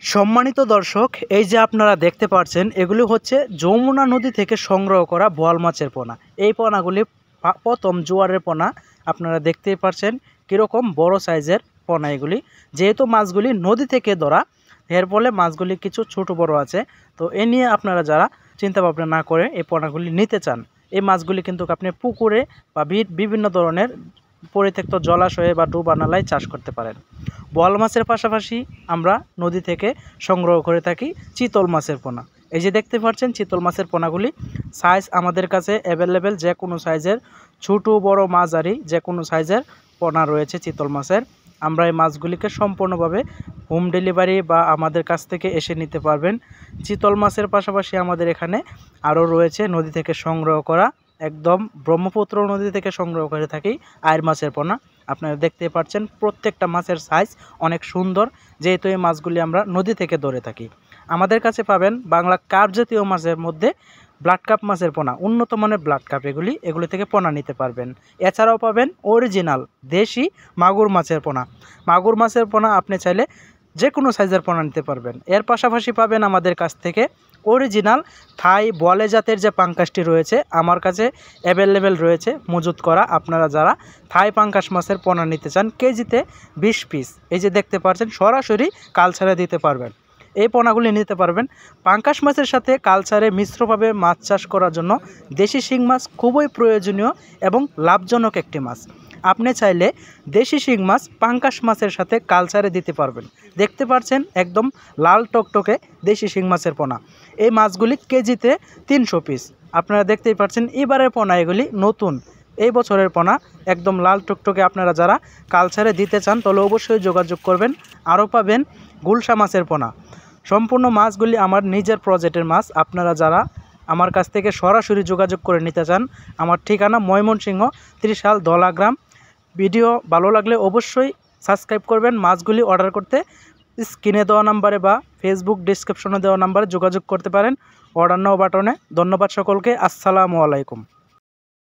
সম্মানিত দর্শক, এই যে আপনারা দেখতে পাচ্ছেন এগুলি হচ্ছে যমুনা নদী থেকে সংগ্রহ করা বোয়াল মাছের পোনা। এই পোনাগুলি প্রথম জোয়ারের পোনা। আপনারা দেখতেই পাচ্ছেন কীরকম বড় সাইজের পোনা এগুলি। যেহেতু মাছগুলি নদী থেকে ধরা, এর ফলে মাছগুলি কিছু ছোট বড় আছে। তো এ নিয়ে আপনারা যারা চিন্তা ভাবনা না করে এই পোনাগুলি নিতে চান, এই মাছগুলি কিন্তু আপনি পুকুরে বা বিভিন্ন ধরনের পরিত্যক্ত জলাশয়ে বা ডুবা নালায় চাষ করতে পারেন। বোয়াল মাছের পাশাপাশি আমরা নদী থেকে সংগ্রহ করে থাকি চিতল মাছের পোনা। এই যে দেখতে পাচ্ছেন চিতল মাছের পোনাগুলি সাইজ আমাদের কাছে অ্যাভেলেবেল, যে কোনো সাইজের ছোট বড় মাঝারি যে কোনো সাইজের পোনা রয়েছে চিতল মাছের। আমরা এই মাছগুলিকে সম্পূর্ণভাবে হোম ডেলিভারি বা আমাদের কাছ থেকে এসে নিতে পারবেন। চিতল মাছের পাশাপাশি আমাদের এখানে আরও রয়েছে নদী থেকে সংগ্রহ করা, একদম ব্রহ্মপুত্র নদী থেকে সংগ্রহ করে থাকি আয়ের মাছের পোনা। আপনারা দেখতে পাচ্ছেন প্রত্যেকটা মাছের সাইজ অনেক সুন্দর, যেহেতু এই মাছগুলি আমরা নদী থেকে ধরে থাকি। আমাদের কাছে পাবেন বাংলা কার্প জাতীয় মাছের মধ্যে ব্লাড কাপ মাছের পোনা, উন্নত মানের ব্লাড কাপ এগুলি থেকে পোনা নিতে পারবেন। এছাড়াও পাবেন অরিজিনাল দেশি মাগুর মাছের পোনা। মাগুর মাছের পোনা আপনি চাইলে যে কোনো সাইজের পোনা নিতে পারবেন। এর পাশাপাশি পাবেন আমাদের কাছ থেকে অরিজিনাল থাই বলে জাতের যে পাঙ্কাসটি রয়েছে, আমার কাছে অ্যাভেলেবেল রয়েছে মজুত করা। আপনারা যারা থাই পাঙ্কাস মাছের পোনা নিতে চান কেজিতে 20 পিস, এই যে দেখতে পাচ্ছেন সরাসরি কালচারে দিতে পারবেন। এই পোনাগুলি নিতে পারবেন। পাঙ্কাস মাছের সাথে কালচারে মিশ্রভাবে মাছ চাষ করার জন্য দেশি শিং মাছ খুবই প্রয়োজনীয় এবং লাভজনক একটি মাছ। আপনি চাইলে দেশি শিং মাছ পাঙ্কাস মাছের সাথে কালচারে দিতে পারবেন। দেখতে পাচ্ছেন একদম লাল টকটকে দেশি শিং মাছের পোনা। এই মাছগুলি কেজিতে 300 পিস। আপনারা দেখতেই পাচ্ছেন এবারের পোনা, এগুলি নতুন এই বছরের পোনা, একদম লাল টকটকে। আপনারা যারা কালচারে দিতে চান তাহলে অবশ্যই যোগাযোগ করবেন। আরও পাবেন গুলশা মাছের পোনা। সম্পূর্ণ মাছগুলি আমার নিজের প্রজেক্টের মাছ। আপনারা যারা আমার কাছ থেকে সরাসরি যোগাযোগ করে নিতে চান, আমার ঠিকানা ময়মনসিংহ, ত্রিশাল, দলাগ্রাম। ভিডিও ভালো লাগলে অবশ্যই সাবস্ক্রাইব করবেন। মাছগুলি অর্ডার করতে স্ক্রিনে দেওয়া নাম্বারে বা ফেসবুক ডিসক্রিপশনে দেওয়া নাম্বারে যোগাযোগ করতে পারেন, অর্ডার নাও বাটনে। ধন্যবাদ সকলকে। আসসালামু আলাইকুম।